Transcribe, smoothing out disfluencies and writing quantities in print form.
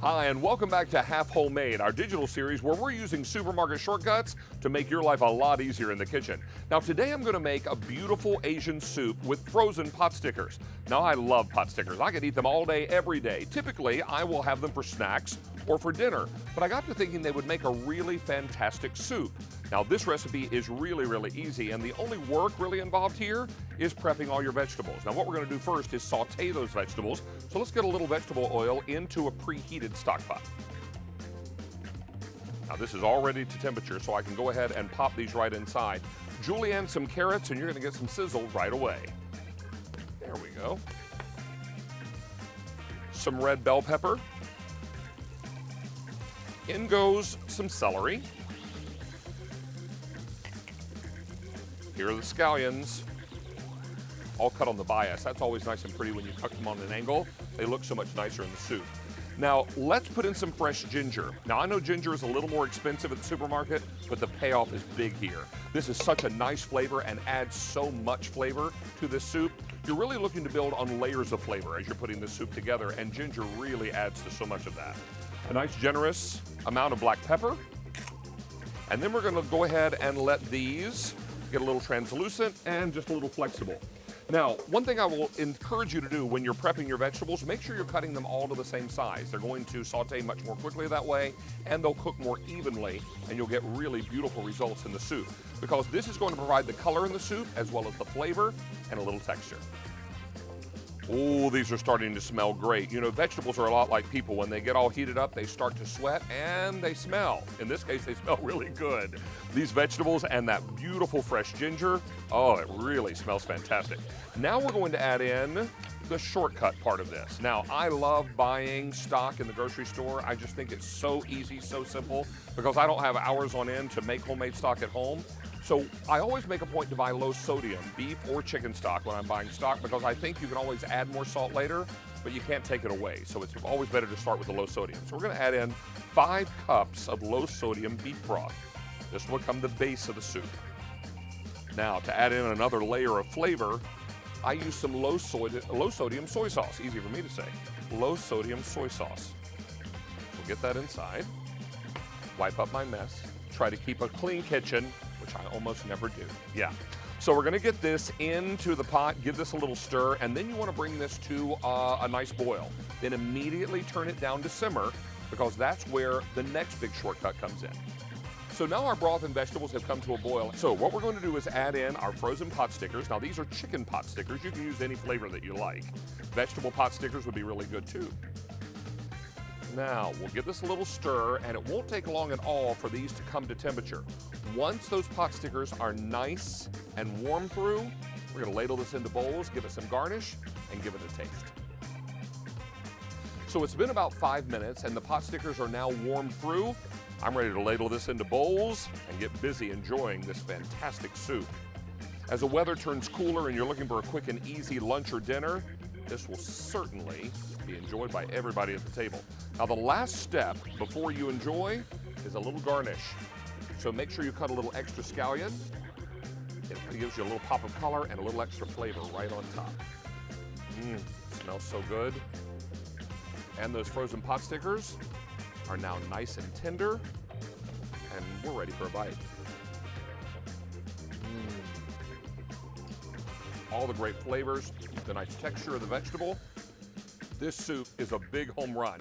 Hi, and welcome back to Half Homemade, our digital series where we're using supermarket shortcuts to make your life a lot easier in the kitchen. Now today I'm going to make a beautiful Asian soup with frozen pot stickers. Now I love pot stickers. I could eat them all day, every day. Typically I will have them for snacks or for dinner, but I got to thinking they would make a really fantastic soup. Now this recipe is really easy, and the only work really involved here is prepping all your vegetables. Now what we're going to do first is saute those vegetables. So let's get a little vegetable oil into a preheated stock pot. Now this is all ready to temperature, so I can go ahead and pop these right inside. Julienne some carrots, and you're going to get some sizzle right away. There we go. Some red bell pepper. In goes some celery. Here are the scallions, all cut on the bias. That's always nice and pretty when you cut them on an angle. They look so much nicer in the soup. Now, let's put in some fresh ginger. Now, I know ginger is a little more expensive at the supermarket, but the payoff is big here. This is such a nice flavor and adds so much flavor to this soup. You're really looking to build on layers of flavor as you're putting this soup together, and ginger really adds to so much of that. A nice generous amount of black pepper. And then we're gonna go ahead and let these get a little translucent and just a little flexible. Now, one thing I will encourage you to do when you're prepping your vegetables, make sure you're cutting them all to the same size. They're going to saute much more quickly that way, and they'll cook more evenly, and you'll get really beautiful results in the soup, because this is going to provide the color in the soup as well as the flavor and a little texture. Oh, these are starting to smell great. You know, vegetables are a lot like people. When they get all heated up, they start to sweat and they smell. In this case, they smell really good. These vegetables and that beautiful fresh ginger, oh, it really smells fantastic. Now we're going to add in the shortcut part of this. Now, I love buying stock in the grocery store. I just think it's so easy, so simple, because I don't have hours on end to make homemade stock at home. So I always make a point to buy low sodium beef or chicken stock when I'm buying stock, because I think you can always add more salt later, but you can't take it away. So it's always better to start with the low sodium. So we're gonna add in 5 cups of low sodium beef broth. This will become the base of the soup. Now to add in another layer of flavor, I use some low sodium soy sauce. Easy for me to say. Low sodium soy sauce. We'll get that inside. Wipe up my mess. Try to keep a clean kitchen, which I almost never do. Yeah. So we're gonna get this into the pot, give this a little stir, and then you wanna bring this to a nice boil. Then immediately turn it down to simmer, because that's where the next big shortcut comes in. So now our broth and vegetables have come to a boil. So what we're going to do is add in our frozen pot stickers. Now these are chicken pot stickers. You can use any flavor that you like. Vegetable pot stickers would be really good too. Now, we'll give this a little stir, and it won't take long at all for these to come to temperature. Once those pot stickers are nice and warm through, we're gonna ladle this into bowls, give it some garnish, and give it a taste. So it's been about 5 minutes, and the pot stickers are now warmed through. I'm ready to ladle this into bowls and get busy enjoying this fantastic soup. As the weather turns cooler and you're looking for a quick and easy lunch or dinner, this will certainly be enjoyed by everybody at the table. Now the last step before you enjoy is a little garnish. So make sure you cut a little extra scallion. It gives you a little pop of color and a little extra flavor right on top. Smells so good. And those frozen pot stickers are now nice and tender, and we're ready for a bite. All the great flavors, the nice texture of the vegetable. This soup is a big home run.